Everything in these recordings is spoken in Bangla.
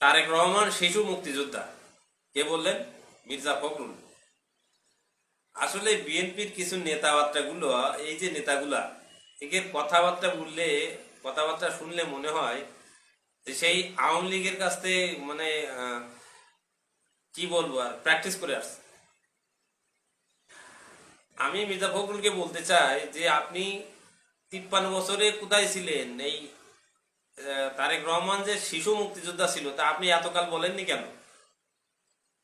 তারেক রহমান শিশু মুক্তিযোদ্ধা। কে বললেন? মির্জা ফখরুল। আসলে বিএনপির কিছু নেতাবার্তাগুলো, এই যে নেতাগুলা, এদের কথাবার্তা শুনলে মনে হয় যে সেই আওয়ামী লীগের কাছ থেকে মানে কি বলবো আর প্র্যাকটিস করে আসছে। আমি মির্জা ফখরুলকে বলতে চাই যে আপনি 53 বছরে কোথায় ছিলেন? এই তারেক রহমান যে শিশু মুক্তিযোদ্ধা ছিল তা আপনি এতকাল বলেননি কেন?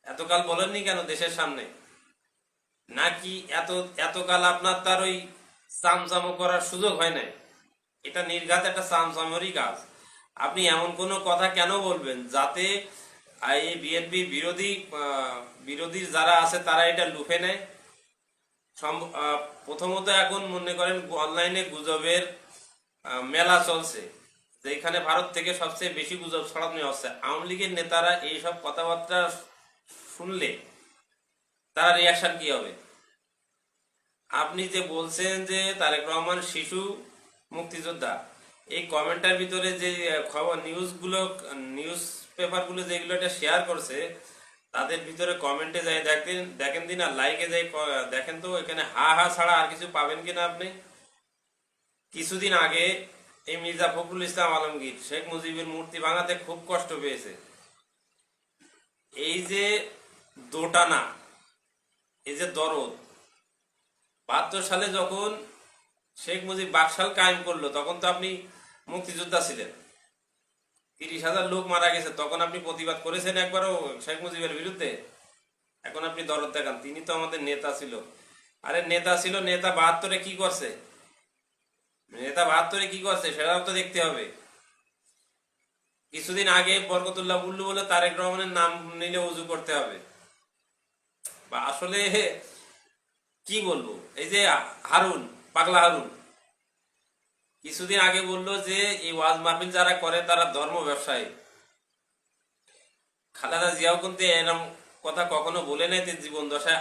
এতকাল বলেননি কেন দেশের সামনে? নাকি এতকাল আপনার তার ওই চামচামো করার সুযোগ হয় নাই? এটা নির্ঘাত একটা চামচামোরই কাজ। আপনি এমন কোনো কথা কেন বলবেন যাতে এই বিএনপি বিরোধী যারা আছে তারা এটা লুফে নেয়? প্রথমত এখন মনে করেন অনলাইনে গুজবের মেলা চলছে, যেখানে ভারত থেকে সবচেয়ে বেশি গুজব ছড়ানো হচ্ছে। আওয়ামী লীগের নেতারা এইসব কথাবার্তা শুনলে তার রিয়াকশন কি হবে? আপনি যে বলছেন যে তারেক রহমান শিশু মুক্তিযোদ্ধা, এই কমেন্টের ভিতরে যে খবর নিউজ পেপারগুলো যেগুলো এটা শেয়ার করছে, তাদের ভিতরে কমেন্টে যাই দেখেন দিন, আর লাইকে যাই দেখেন তো এখানে হা হা ছাড়া আর কিছু পাবেন কিনা আপনি। কিছুদিন আগে এই মির্জা ফখরুল ইসলাম আলমগীর শেখ মুজিবের মূর্তি ভাঙাতে খুব কষ্ট পেয়েছে। এই যে দোটানা, এই যে দরদ, 72 সালে যখন শেখ মুজিব বাকশাল কায়েম করলো তখন তো আপনি মুক্তিযোদ্ধা ছিলেন। 30,000 লোক মারা গেছে, তখন আপনি প্রতিবাদ করেছেন একবারও শেখ মুজিবের বিরুদ্ধে? এখন আপনি দরদ দেখান। তিনি তো আমাদের নেতা ছিল। আরে নেতা ছিল, নেতা 72-এ কি করছে? সেটাও তো দেখতে হবে। কিছুদিন আগে বরকতুল্লাহ বুল্লু বলে তারেক রহমানের নাম নিলে উজু করতে হবে। বা আসলে কি বলবো, এই যে পাগলা হারুন কিছুদিন আগে বললো যে এই ওয়াজ মাহফিল যারা করে তারা ধর্ম ব্যবসায়ী। খালেদা জিয়াও কিন্তু এরকম কথা কখনো বলে নাই জীবন দশায়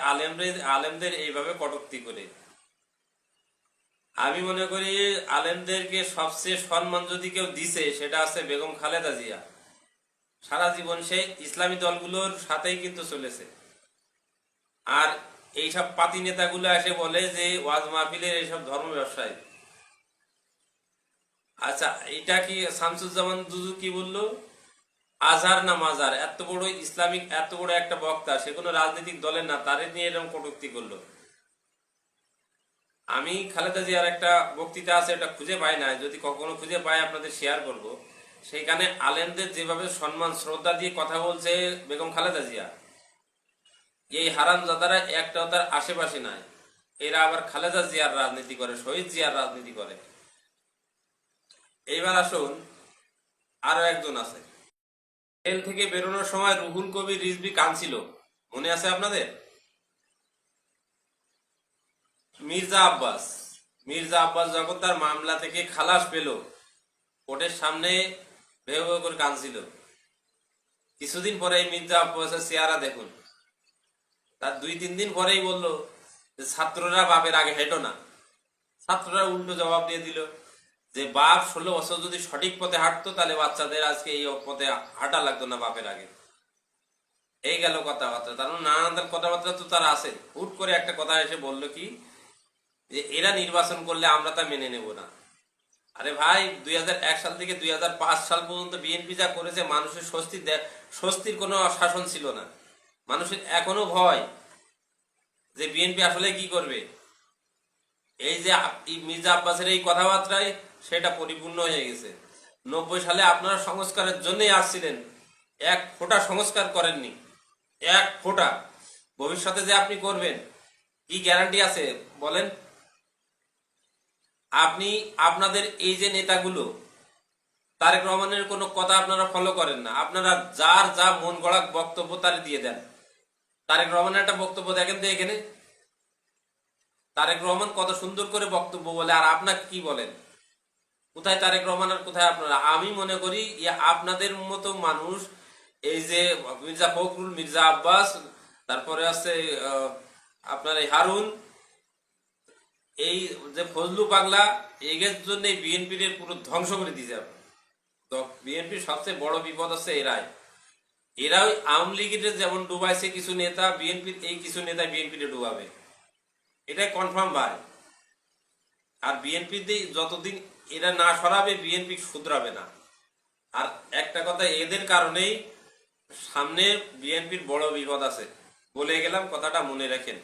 আলেমদের এইভাবে কটূক্তি করে। আমি মনে করি আলেমদেরকে সবচেয়ে সম্মান যদি কেউ দিছে সেটা আছে বেগম খালেদা জিয়া। সারা জীবন সে ইসলামী দলগুলোর সাথেই কিন্তু চলেছে। আর এইসব পাতি নেতাগুলো এসে বলে যে ওয়াজ মাহফিলের এইসব ধর্ম ব্যবসায়ী। আচ্ছা, এটা কি শামসুজ্জামান দুজু কি বললো? আজহার না মাজার, এত বড় ইসলামিক এত বড় একটা বক্তা, সে কোনো রাজনৈতিক দলের না, তারে নিয়ে এরকম কটূক্তি করলো। আমি খালেদা জিয়ার একটা বক্তৃতা আছে, এটা খুঁজে পাই না, যদি কখনো খুঁজে পাই আপনাদের শেয়ার করব। সেইখানে আলেমদের যেভাবে সম্মান শ্রদ্ধা দিয়ে কথা বলছে বেগম খালেদা জিয়া, এই হারামজাদারা একটাও তার আশেপাশে নাই। এরা আবার খালেদা জিয়ার রাজনীতি করে, শহীদ জিয়ার রাজনীতি করে। এইবার আসুন, আরো একজন আছে। জেল থেকে বেরোনোর সময় রুহুল কবির রিজভী কাঁদছিল, মনে আছে আপনাদের? মির্জা আব্বাস যখন তার মামলা থেকে খালাস পেল, কোর্টের সামনে ভেউ ভেউ করে কাঁদছিল। কিছুদিন পরে মির্জা আব্বাসের চেহারা দেখুন। তার 2-3 দিন পরেই বলল যে ছাত্ররা বাপের আগে হেঁটো না। ছাত্ররা উল্টো জবাব দিয়ে দিল যে বাপ 16 বছর যদি সঠিক পথে হাঁটতো তাহলে বাচ্চাদের আজকে এই পথে হাঁটা লাগতো না বাপের আগে। এই গেল কথাবার্তা। তার নানান কথাবার্তা তো তার আছে। হুট করে একটা কথা এসে বললো কি যে এরা নির্বাচন করলে আমরা তা মেনে নেব না। আরে ভাই, 2001 সাল থেকে 2005 সাল পর্যন্ত বিএনপি যা করেছে, মানুষের স্বস্তির কোনো শাসন ছিল না। মানুষের এখনো ভয় যে বিএনপি আসলে কি করবে। এই যে মির্জা আব্বাসের এই কথাবার্তায় সেটা পরিপূর্ণ হয়ে গেছে। 90 সালে আপনারা সংস্কারের জন্যই আসছিলেন, এক ফোঁটা সংস্কার করেননি, এক ফোঁটা। ভবিষ্যতে যে আপনি করবেন কি গ্যারান্টি আছে বলেন? আপনি আপনাদের এই যে নেতাগুলো, তারেক রহমানের কোনো কথা আপনারা ফলো করেন না। আপনারা যার যা মন গড়া বক্তব্য তার দিয়ে দেন। তারেক রহমানের একটা বক্তব্য দেখেন তো এখানে, তারেক রহমান কত সুন্দর করে বক্তব্য বলে, আর আপনাকে কি বলেন? কোথায় তারেক রহমান আর কোথায় আপনারা? আমি মনে করি আপনাদের মতো মানুষ, এই যে মির্জা ফখরুল, মির্জা আব্বাস, তারপরে আছে আপনার এই হারুন, এই যে ফজলু পাগলা, এদের জন্য বিএনপির পুরো ধ্বংস করে দিয়েছে। তো বিএনপির সবচেয়ে বড় বিপদ হচ্ছে এরাই। এরা ওই আওয়ামী লীগের যেমন ডুবাইছে কিছু নেতা, বিএনপির এই কিছু নেতা বিএনপিতে ডুবাবে, এটাই কনফার্ম ভাই। আর বিএনপিতে যতদিন এরা না সরাবে বিএনপি শুধরাবে না। আর একটা কথা, এদের কারণেই সামনে বিএনপির বড় বিপদ আছে, বলে গেলাম, কথাটা মনে রাখেন।